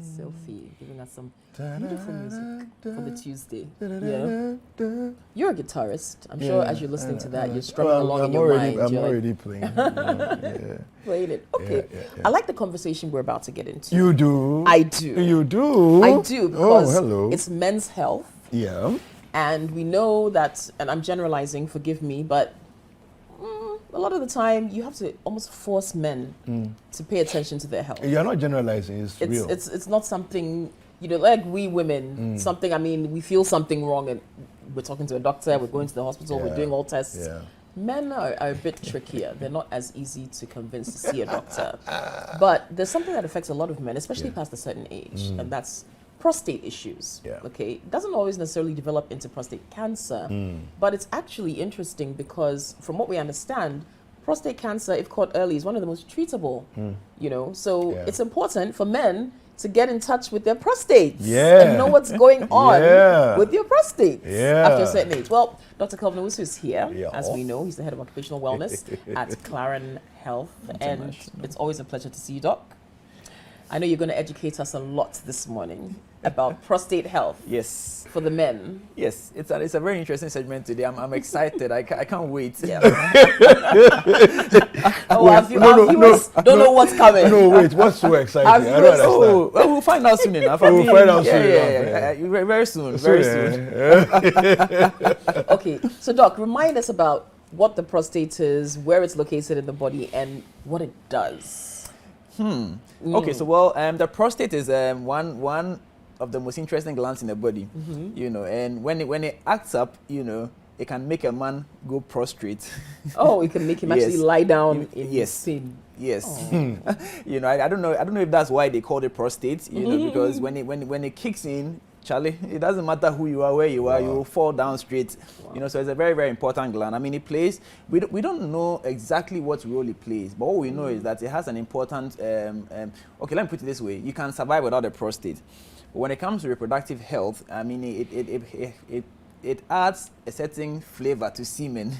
Sophie giving us some beautiful music for the Tuesday. Yeah. You're a guitarist. I'm sure as you're listening to that, you're strumming along in your mind. I'm already playing. Playing it. Okay. I like the conversation we're about to get into. You do? I do. You do? I do, because it's men's health. Yeah. And we know that, and I'm generalizing, forgive me, but a lot of the time you have to almost force men to pay attention to their health. You're not generalizing, it's real. It's not something, like we women, we feel something wrong and we're talking to a doctor, we're going to the hospital, we're doing all tests. Yeah. Men are a bit trickier. They're not as easy to convince to see a doctor. But there's something that affects a lot of men, especially past a certain age, and that's prostate issues. Okay, it doesn't always necessarily develop into prostate cancer, but it's actually interesting because from what we understand, prostate cancer, if caught early, is one of the most treatable. So it's important for men to get in touch with their prostates and know what's going on with your prostate after a certain age. Well, Dr. Kelvin Owusu is here, as we know. He's the head of occupational wellness at Claren Health, and it's always a pleasure to see you, Doc. I know you're going to educate us a lot this morning about prostate health. Yes. For the men. Yes, it's a very interesting segment today. I'm excited. I can't wait. Yeah. Don't know what's coming. No, wait. What's so exciting? I don't understand. Oh, well, we'll find out soon enough. We'll find out soon enough. Very soon. Very soon. Okay. So, Doc, remind us about what the prostate is, where it's located in the body, and what it does. Okay, so the prostate is one of the most interesting glands in the body, and when it acts up, it can make a man go prostrate. Oh, it can make him actually lie down in pain. Yes. I don't know if that's why they call it prostate, because when it kicks in, Charlie, it doesn't matter who you are, where you are, you will fall down straight. So it's a very, very important gland. I mean, it plays, we don't know exactly what role it plays, but what we know is that it has an important, okay, let me put it this way. You can survive without a prostate. But when it comes to reproductive health, I mean, it adds a certain flavor to semen.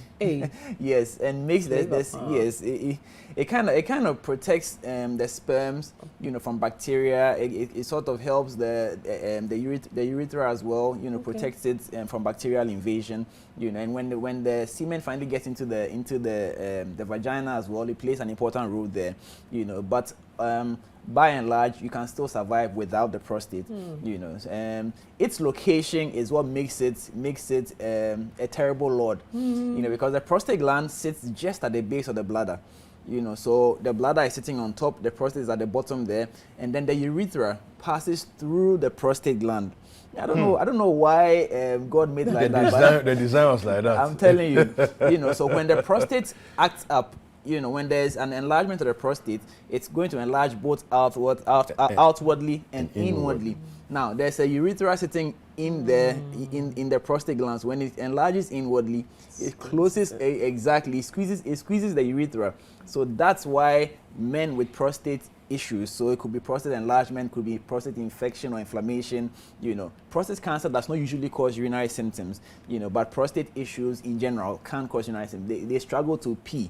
Yes, and makes it kind of protects the sperms, from bacteria. It sort of helps the urethra as well, protects it from bacterial invasion, and when the semen finally gets into the vagina as well, it plays an important role there, but by and large, you can still survive without the prostate. Its location is what makes it a terrible lord. Because the prostate gland sits just at the base of the bladder. So the bladder is sitting on top, the prostate is at the bottom there, and then the urethra passes through the prostate gland. I don't know why God made it like that. The design was like that. I'm telling you, so when the prostate acts up, when there's an enlargement of the prostate, it's going to enlarge both outwardly and inwardly. Now, there's a urethra sitting in the prostate glands. When it enlarges inwardly, it closes it squeezes the urethra. So that's why men with prostate issues, so it could be prostate enlargement, could be prostate infection or inflammation, prostate cancer does not usually cause urinary symptoms, but prostate issues in general can cause urinary symptoms. They struggle to pee.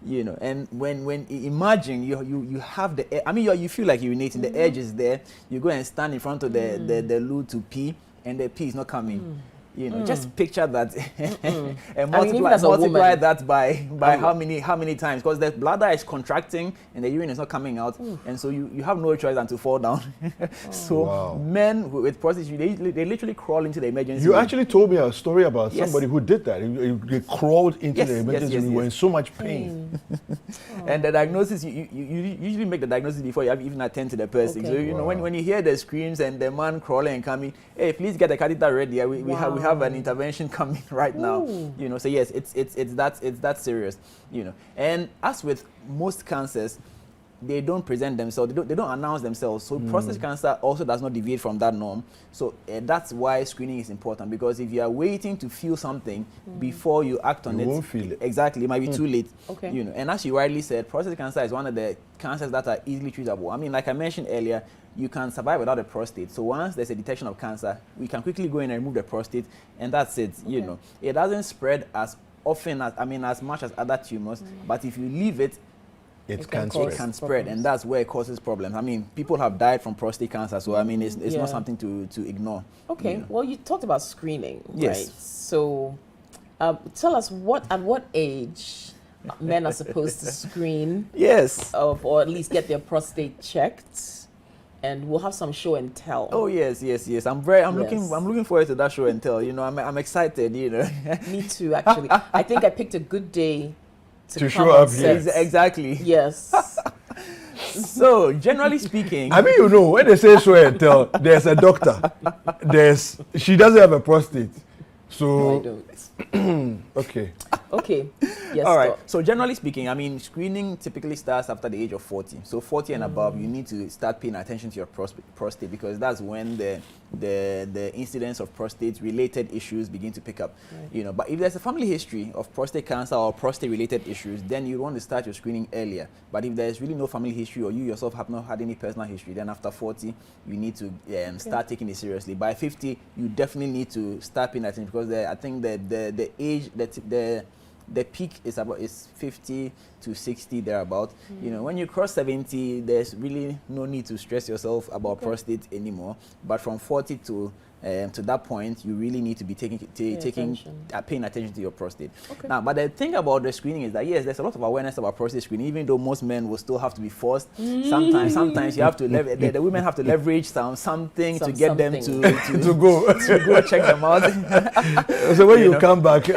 And when imagine you have you feel like urinating, the edge is there, you go and stand in front of the loo to pee, and the pee is not coming. Just picture that and multiply that by how many times, because the bladder is contracting and the urine is not coming out, and so you have no choice than to fall down. Men with prostate, they literally crawl into the emergency room. You actually told me a story about somebody who did that. They crawled into the emergency room. Were in so much pain. And the diagnosis, you usually make the diagnosis before you have even attend to the person. So when you hear the screams and the man crawling and coming, hey, please get the catheter ready. We have an intervention coming right now. So yes, it's that serious. And as with most cancers, they don't present themselves, they don't announce themselves. So prostate cancer also does not deviate from that norm. So that's why screening is important, because if you are waiting to feel something before you act on you won't feel it. Exactly, it might be too late. Okay. And as you rightly said, prostate cancer is one of the cancers that are easily treatable. I mean, like I mentioned earlier, you can survive without a prostate. So once there's a detection of cancer, we can quickly go in and remove the prostate, and that's it. It doesn't spread as often as much as other tumors, but if you leave it, it can spread. It can spread, and that's where it causes problems. I mean, people have died from prostate cancer, so I mean, it's not something to ignore. Okay, you know. well, you talked about screening, Yes. right? So tell us at what age men are supposed to screen, Yes. or at least get their prostate checked, and we'll have some show and tell. Oh yes. I'm looking forward to that show and tell. You know, I'm excited. You know. Me too, actually. I think I picked a good day to show come up on here. set. Exactly. Yes. So generally speaking, I mean, you know, when they say show and tell, there's a doctor. She doesn't have a prostate. So No, I don't. okay. Okay. Yes. all right. Doc. So generally speaking, I mean, screening typically starts after the age of 40. So 40 and above, you need to start paying attention to your prostate, because that's when the incidence of prostate-related issues begin to pick up. Right. You know, but if there's a family history of prostate cancer or prostate-related issues, then you want to start your screening earlier. But if there's really no family history, or you yourself have not had any personal history, then after 40, you need to start taking it seriously. By 50, you definitely need to start paying attention, because I think the age the peak is 50 to 60 thereabout. You know, when you cross 70, there's really no need to stress yourself about prostate anymore. But from 40 to that point, you really need to be paying attention to your prostate. Okay. Now, but the thing about the screening is that yes, there's a lot of awareness about prostate screening, even though most men will still have to be forced. Sometimes you have to the women have to leverage something to get them to go check them out. So when you come back,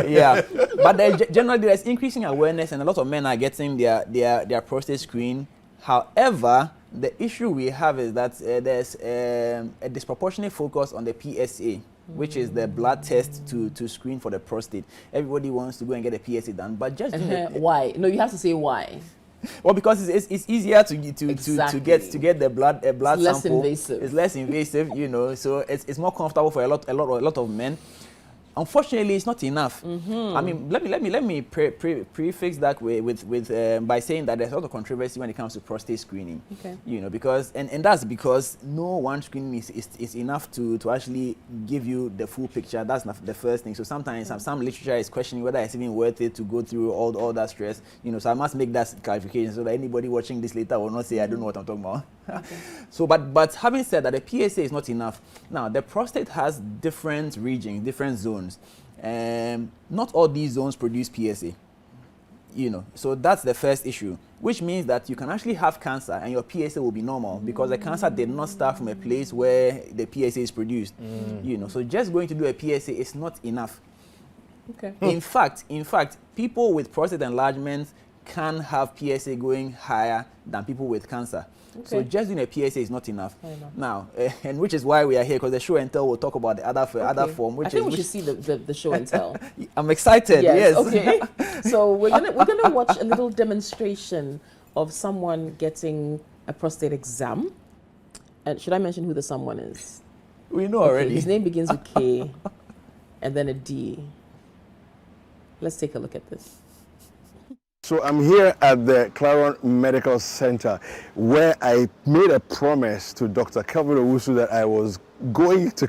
yeah. But generally there's increasing awareness, and a lot of men are getting their prostate screen. However, the issue we have is that there's a disproportionate focus on the PSA, which is the blood test to screen for the prostate. Everybody wants to go and get a PSA done, but just why? No, you have to say why. Well, because it's easier to get the blood It's less sample. invasive. It's less invasive, you know. So it's more comfortable for a lot of men. Unfortunately, it's not enough. I mean, let me prefix that with by saying that there's a lot of controversy when it comes to prostate screening. Okay. You know, because and that's because no one screening is enough to actually give you the full picture. That's not the first thing. So sometimes some literature is questioning whether it's even worth it to go through all that stress. You know, so I must make that clarification so that anybody watching this later will not say I don't know what I'm talking about. Okay. So, but having said that, the PSA is not enough. Now, the prostate has different regions, different zones. Not all these zones produce PSA. You know, so that's the first issue, which means that you can actually have cancer and your PSA will be normal because the cancer did not start from a place where the PSA is produced. You know, so just going to do a PSA is not enough. Okay. In fact, people with prostate enlargement can have PSA going higher than people with cancer. Okay. So just doing a PSA is not enough. Now, and which is why we are here, because the show and tell will talk about the other form. Which I think we should see the show and tell. I'm excited. Yes. Okay. So we're gonna watch a little demonstration of someone getting a prostate exam. And should I mention who the someone is? We know already. His name begins with K, and then a D. Let's take a look at this. So I'm here at the Claron Medical Center, where I made a promise to Dr. Kelvin Owusu that I was going to,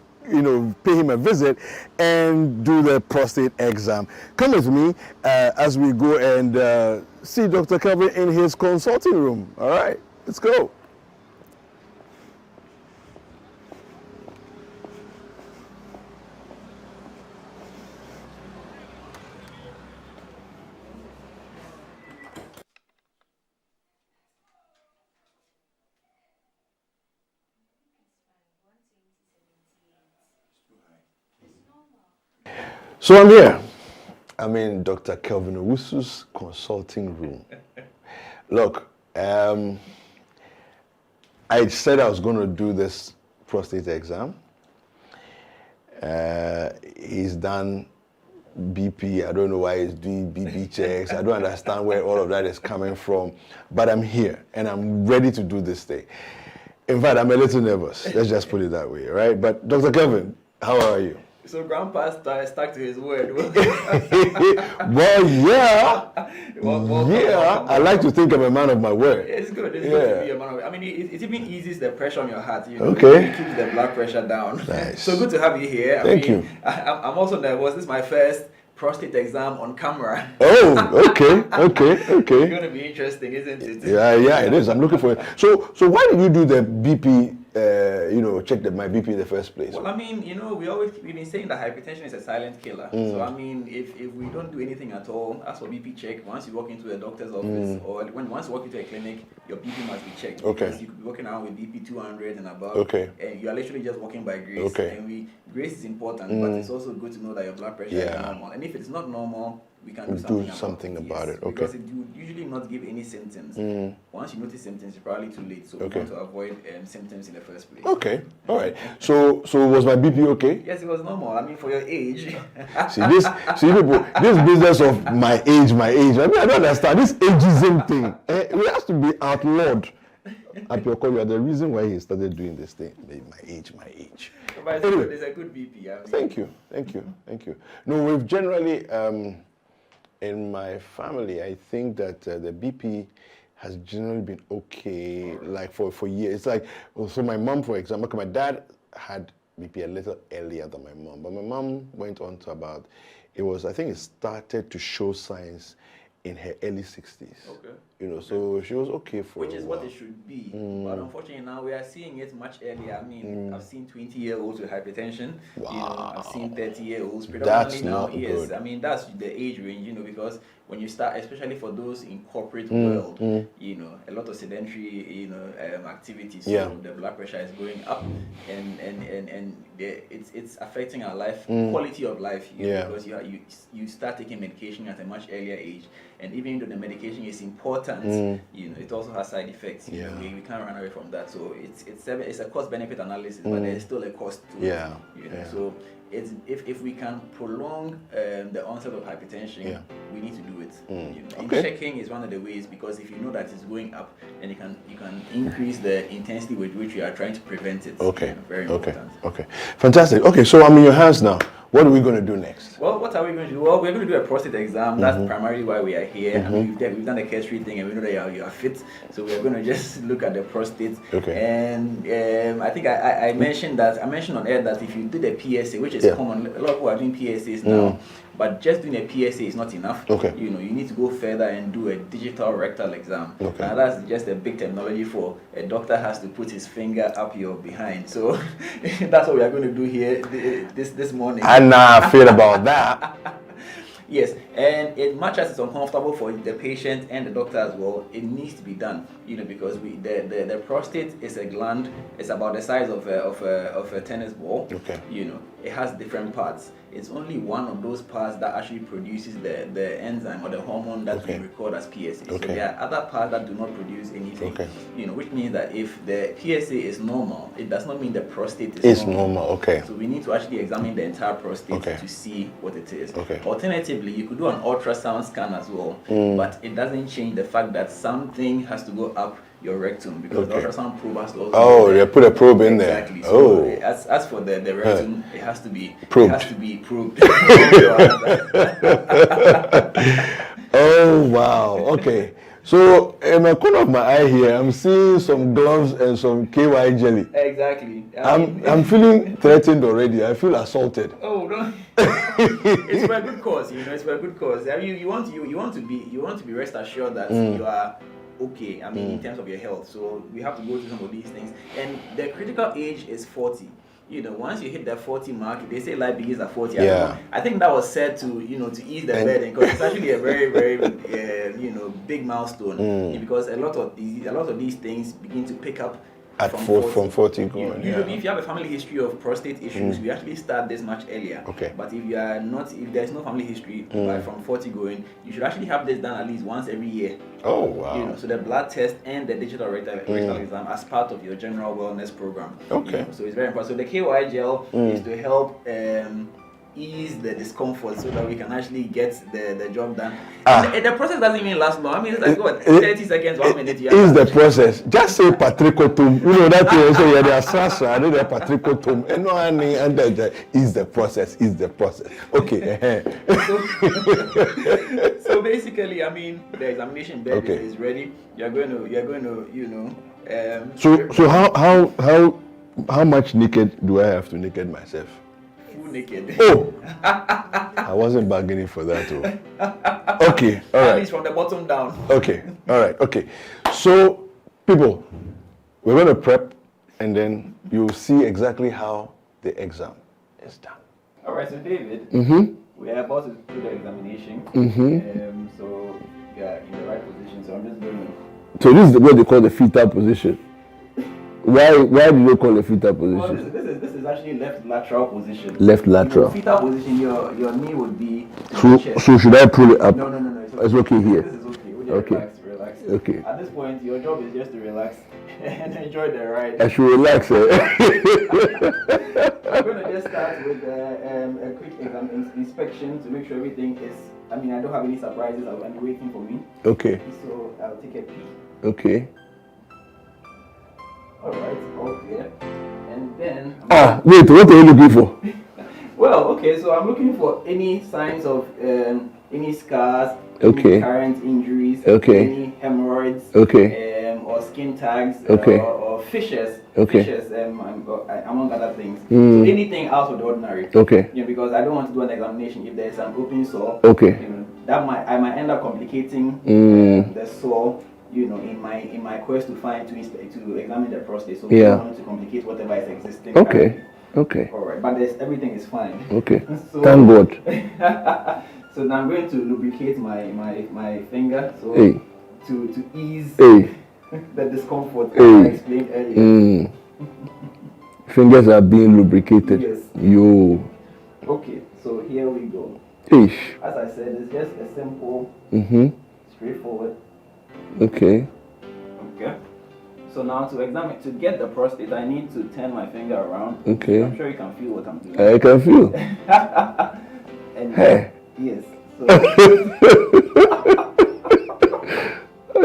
pay him a visit and do the prostate exam. Come with me as we go and see Dr. Kelvin in his consulting room. All right, let's go. So I'm here. I'm in Dr. Kelvin Owusu's consulting room. Look, I said I was going to do this prostate exam. He's done BP. I don't know why he's doing BP checks. I don't understand where all of that is coming from. But I'm here, and I'm ready to do this thing. In fact, I'm a little nervous. Let's just put it that way, right? But Dr. Kelvin, how are you? So Grandpa stuck to his word. Well, yeah. Yeah, I like to think I'm a man of my word. It's good. It's good to be a man of it. I mean, it even eases the pressure on your heart. Okay. It keeps the blood pressure down. Nice. So good to have you here. Thank you. I'm also nervous. This is my first prostate exam on camera. Oh, okay. It's going to be interesting, isn't it? Yeah, it is. I'm looking for it. So why did you do the BP? Check my BP in the first place? Well, I mean, we've been saying that hypertension is a silent killer. So I mean, if we don't do anything at all, as for BP check, once you walk into a doctor's office or once you walk into a clinic, your BP must be checked. Okay. Because you could be walking around with BP 200 and above. Okay. And you are literally just walking by grace. Okay. And grace is important, but it's also good to know that your blood pressure is normal. And if it's not normal, we can do something about it. Okay. Because it would usually not give any symptoms. Once you notice symptoms, it's probably too late. So we want to avoid symptoms in the first place. Okay. All right. So was my BP okay? Yes, it was normal. I mean, for your age. see people, this business of my age. I mean, I don't understand this ageism thing. We have to be outlawed. Apioko, you are the reason why he started doing this thing. My age. But anyway, there's a good BP. I mean. Thank you. No, we've generally, in my family, I think that the BP has generally been okay, like for years. It's like, so my mom, for example, my dad had BP a little earlier than my mom, but my mom went on to about, I think it started to show signs in her early 60s. Okay. So she was okay for which is what it should be. But unfortunately now we are seeing it much earlier. I mean, I've seen 20-year-olds with hypertension. Wow. I've seen 30-year-olds. That's now, not yes. good. I mean, that's the age range, because when you start, especially for those in corporate world, a lot of sedentary, activities. So the blood pressure is going up, and it's affecting our life quality of life. Because you start taking medication at a much earlier age, and even though the medication is important, it also has side effects. We can't run away from that. So it's a cost-benefit analysis, but there's still a cost to it. So if we can prolong the onset of hypertension, we need to do it. And checking is one of the ways, because if you know that it's going up, then you can increase the intensity with which you are trying to prevent it. Okay. Very important. Okay. Fantastic. Okay, so I'm in your hands now. What are we going to do next? Well, what are we going to do? Well, we're going to do a prostate exam. That's primarily why we are here. I mean, we've done a chemistry thing, and we know that you are fit. So we're going to just look at the prostate. Okay. And I think I mentioned on air that if you do the PSA, which is common, a lot of people are doing PSAs now. But just doing a PSA is not enough. Okay. You need to go further and do a digital rectal exam. Okay. And that's just a big terminology for a doctor has to put his finger up your behind. So that's what we are going to do here this morning. And I feel about that. Yes, and much as it's uncomfortable for the patient and the doctor as well, it needs to be done. Because the prostate is a gland. It's about the size of a tennis ball. Okay. It has different parts. It's only one of those parts that actually produces the enzyme or the hormone that we record as PSA. So there are other parts that do not produce anything. Okay. Which means that if the PSA is normal, it does not mean the prostate is normal. Okay. So we need to actually examine the entire prostate to see what it is. Okay. Alternatively, you could do an ultrasound scan as well, but it doesn't change the fact that something has to go up your rectum, because the ultrasound probe has to also they put a probe in there. Exactly. So as for the rectum, it has to be probed. It has to be probed. Oh wow. Okay. So in the corner of my eye here, I'm seeing some gloves and some KY jelly. Exactly. I'm feeling threatened already. I feel assaulted. Oh no. It's for a good cause, it's for a good cause. I mean, you want to be rest assured that you are okay, in terms of your health. So we have to go through some of these things. And the critical age is 40. Once you hit that 40 mark, they say life begins at 40. Yeah. I think that was said to ease the burden, because it's actually a very, very, big milestone. Because a lot of these things begin to pick up from 40 going. Usually, if you have a family history of prostate issues, we actually start this much earlier. Okay. But if there's no family history from 40 going, you should actually have this done at least once every year. Oh wow. So the blood test and the digital rectal exam as part of your general wellness program. Okay. So it's very important. So the KY gel is to help ease the discomfort so that we can actually get the job done. The process doesn't even last long. It's like 30 seconds, 1 minute. Is the process. Just say patricotum. That thing say the assassin, I know the patricotum. And no and is the process. Okay. So basically, the examination bed is ready. You're going to So how much naked do I have to naked myself? Full naked. Oh, I wasn't bargaining for that too. Okay, all At right. least from the bottom down. Okay, all right, okay. So, people, we're going to prep, and then you'll see exactly how the exam is done. All right, so David, we are about to do the examination. So yeah, in the right position. So I'm just going to. So this is what they call the fetal position. Why do they call it fetal position? Well, this is actually left lateral position. Left lateral. In the fetal position, your knee would be to So, the chest. so should I pull it up? No. It's okay here. This is okay. We'll just Okay. relax. Okay. At this point, your job is just to relax and enjoy the ride. I should relax. I'm going to just start with a quick inspection to make sure everything is. I mean, I don't have any surprises. I'm waiting for me. Okay. So I'll take a peek. Okay. All right. Okay. And then. Wait. What are you looking for? Well, okay. So I'm looking for any signs of any scars, Okay. any current injuries, Okay. any hemorrhoids, Okay. or skin tags, Okay. or fissures. Okay. Fissures, among other things. Mm. So anything out of the ordinary. Okay. Yeah, because I don't want to do an examination if there's an open sore. Okay. That I might end up complicating the sore. In my quest to examine the prostate. So we don't want to complicate whatever is existing. Okay. Okay. All right, but everything is fine. Okay. So, Thank God. So now I'm going to lubricate my finger to ease the discomfort I explained earlier. Fingers are being lubricated. Yes. Yo. Okay, so here we go. Ish. As I said, it's just a simple, straightforward. Okay. Okay. So now to get the prostate, I need to turn my finger around. Okay. I'm sure you can feel what I'm doing. I can feel. And Hey. yes. So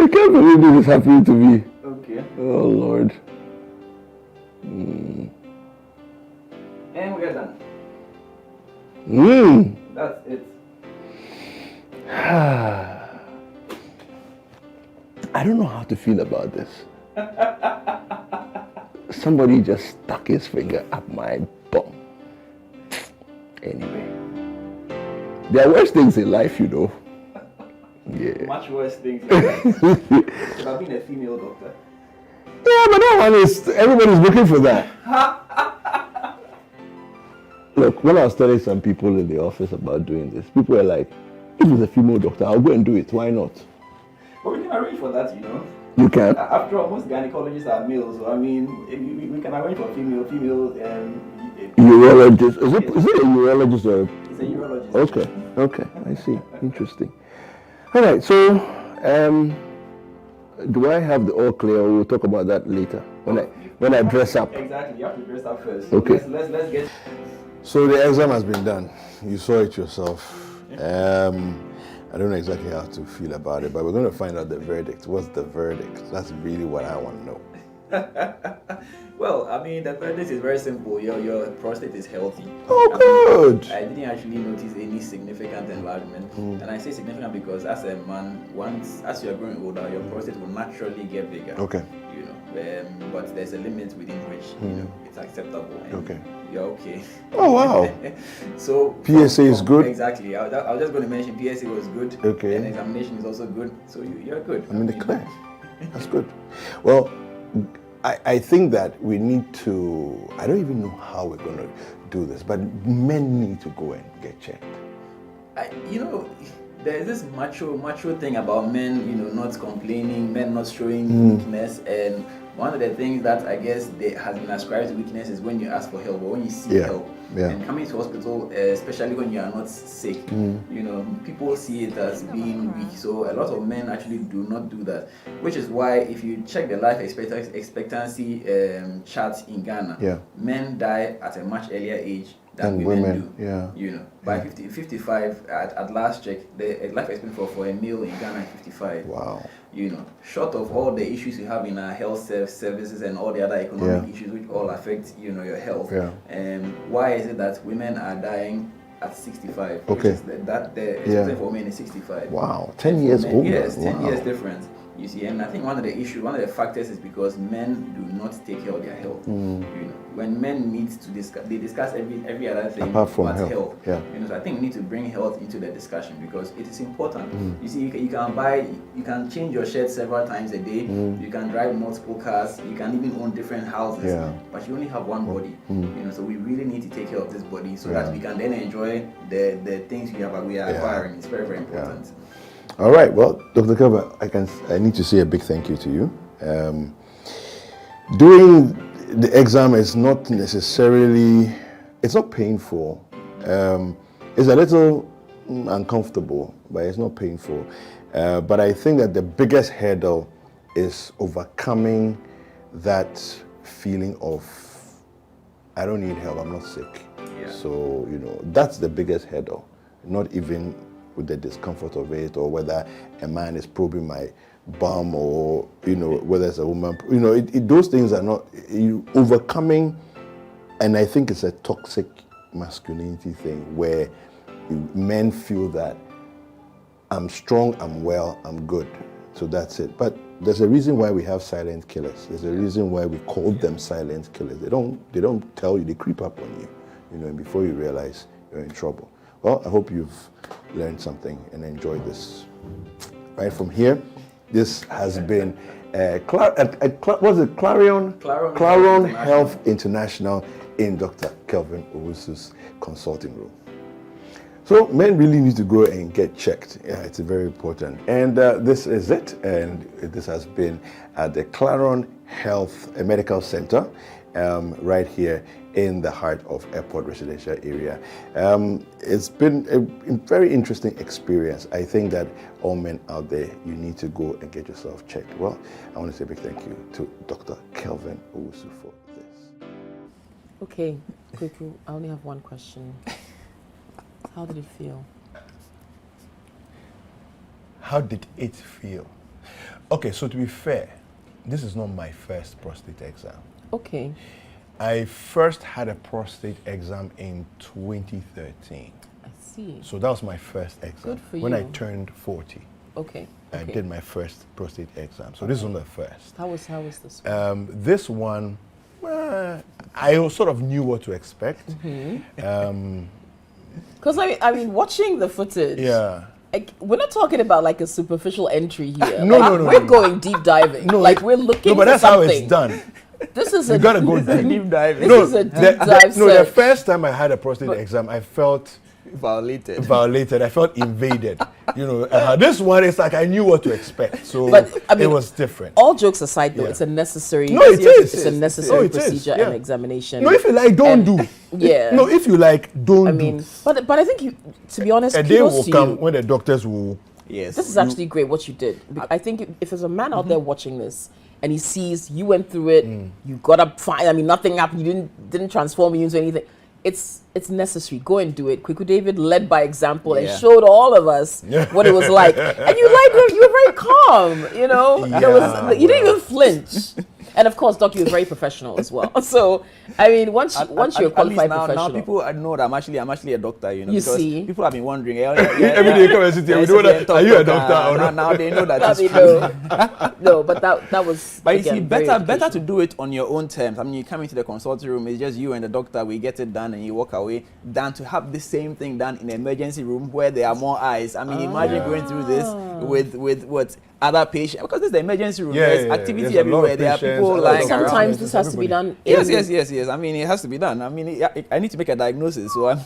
I can't believe this is happening to me. okay. Oh Lord. And we're done. That's it. I don't know how to feel about this. Somebody just stuck his finger up my bum. Anyway. There are worse things in life, you know. Yeah. Much worse things. If I've been a female doctor. Yeah, but that one is, everybody's looking for that. Look, when I was telling some people in the office about doing this, people were like, if it's a female doctor, I'll go and do it. Why not? But we can arrange for that, You can? After all, most gynecologists are males, so I mean, we can arrange for female. Urologist. Is it a urologist or? It's a urologist. Okay, I see. Interesting. All right, so do I have the all clear, or we'll talk about that later when I dress up? Exactly, you have to dress up first. So Okay. Let's get. So the exam has been done. You saw it yourself. I don't know exactly how to feel about it, but we're going to find out the verdict. What's the verdict? That's really what I want to know. Well, I mean, the verdict is very simple. Your prostate is healthy. Oh, good. I didn't actually notice any significant enlargement. And I say significant because as a man, as you're growing older, your prostate will naturally get bigger. Okay. But there's a limit within which it's acceptable. And Okay. You're okay. Oh, wow. So PSA is good? Exactly. I was just going to mention PSA was good. Okay. And examination is also good. So you're good. I'm in the clear. That's good. Well, I think that we need to, I don't even know how we're going to do this, but men need to go and get checked. There's this macho thing about men, not complaining, men not showing weakness, and one of the things that I guess has been ascribed to weakness is when you ask for help or when you seek help. Yeah. And coming to hospital, especially when you are not sick, people see it as being weak. So a lot of men actually do not do that, which is why if you check the life expectancy chart in Ghana, men die at a much earlier age than women do. By 55 at last check, the life expectancy for a male in Ghana is 55. Wow. Short of all the issues you have in our health services and all the other economic issues which all affect your health. Why is it that women are dying at 65? Okay. The expectancy for women is 65. Wow. 10 years older. Yes, 10 years difference. You see, and I think one of the factors is because men do not take care of their health. You know, when men meet to discuss, they discuss every other thing apart from but health. Yeah. You know, so I think we need to bring health into the discussion because it is important. You see, you can change your shirt several times a day. You can drive multiple cars. You can even own different houses. Yeah. But you only have one body. You know, so we really need to take care of this body so that we can then enjoy the things we are acquiring. It's very, very important. All right. Well, Dr. Kelvin, I need to say a big thank you to you. Doing the exam is not necessarily, it's not painful. It's a little uncomfortable, but it's not painful. But I think that the biggest hurdle is overcoming that feeling of, I don't need help, I'm not sick. Yeah. So, you know, that's the biggest hurdle, not even with the discomfort of it, or whether a man is probing my bum, or, you know, whether it's a woman, you know, those things are not, you overcoming, and I think it's a toxic masculinity thing where men feel that I'm strong, I'm well, I'm good, so that's it. But there's a reason why we have silent killers. There's a reason why we call them silent killers. They don't tell you, they creep up on you, you know, and before you realize you're in trouble. Well, I hope you've learned something and enjoyed this. Right from here, this has been Clarion Health International in Dr. Kelvin Owusu's consulting room. So men really need to go and get checked. Yeah, it's very important. And this is it. And this has been at the Clarion Health Medical Center, right here in the heart of Airport Residential Area. It's been a very interesting experience. I think that all men out there, you need to go and get yourself checked. Well, I want to say a big thank you to Dr. Kelvin Owusu for this. Okay, Kweku, I only have one question. How did it feel? How did it feel? Okay, so to be fair, this is not my first prostate exam. Okay. I first had a prostate exam in 2013. I see. So that was my first exam. Good for when you. I turned 40. Okay. I did my first prostate exam. So this is not the first. How was this one? This one, I sort of knew what to expect. Because I mean, watching the footage. Yeah. We're not talking about like a superficial entry here. No. We're going deep diving. No, like we're looking. No, but that's something. how it's done. This is you gotta go deep diving. This is a deep dive. No, the first time I had a prostate exam, I felt violated. I felt invaded. You know, this one is like I knew what to expect. So but, I mean, it was different. All jokes aside, though, it's a necessary. No, it is. It's a necessary procedure and examination. No, if you like, don't do. Yeah. No, if you like, don't. I mean, but I think you, to be honest, a day will come when the doctors will. Yes. This is actually great what you did. I think if there's a man out there watching this and he sees you went through it, you got up fine. I mean, nothing happened. You didn't transform you into anything. It's necessary. Go and do it. Kweku David led by example and showed all of us what it was like. And you were very calm. You know, you didn't even flinch. And of course, Doc, you're very professional as well. So, I mean, once you're a qualified professional. Now people know that I'm actually a doctor, you know. You because see? People have been wondering. Every day you come and sit here, we know that, are you a doctor or not? Now they know that it's true. No, but that was, but again, you see, better to do it on your own terms. I mean, you come into the consulting room, it's just you and the doctor, we get it done and you walk away, than to have the same thing done in the emergency room where there are more eyes. I mean, imagine going through this with what? Other patients, because this is the emergency room. There's activity everywhere. There are people lying around. Sometimes this has to be done. Yes. I mean, it has to be done. I mean, I need to make a diagnosis, so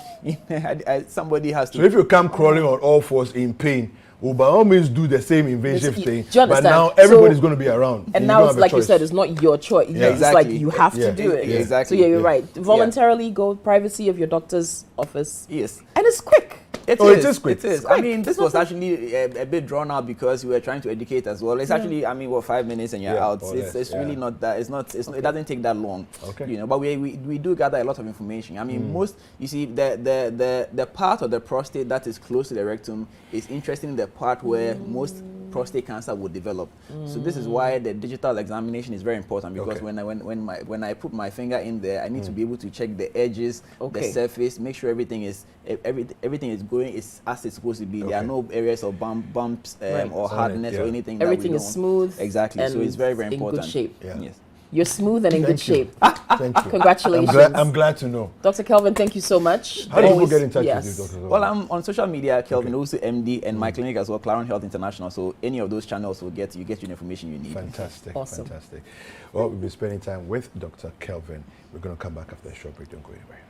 somebody has to. So if you come crawling on all fours in pain, we'll by all means do the same invasive thing. But now everybody's going to be around. And now it's like you said, it's not your choice. It's like you have to do it. Exactly. So you're right. Voluntarily go privacy of your doctor's office. Yes. And it's quick. It is quick. It is. I mean, this was actually a bit drawn out because we were trying to educate as well. It's actually, I mean, 5 minutes and you're out. It's really not that. It doesn't take that long. Okay. You know, but we do gather a lot of information. I mean, you see, the part of the prostate that is close to the rectum is interesting. The part where most prostate cancer will develop. So this is why the digital examination is very important, because when I put my finger in there, I need to be able to check the edges, the surface, make sure everything is going as it's supposed to be. There are no areas of bumps or hardness or anything. Everything is smooth. Exactly. So it's very, very important. In good shape. Yeah. Yes. You're smooth and in good shape. Thank you. Congratulations. I'm glad to know. Dr. Kelvin, thank you so much. How do people get in touch with you, Dr. Kelvin? Well, I'm on social media, Kelvin Owusu MD, and my clinic as well, Claron Health International. So any of those channels will get you the information you need. Fantastic. Awesome. Fantastic. Well, we'll be spending time with Dr. Kelvin. We're going to come back after a short break. Don't go anywhere.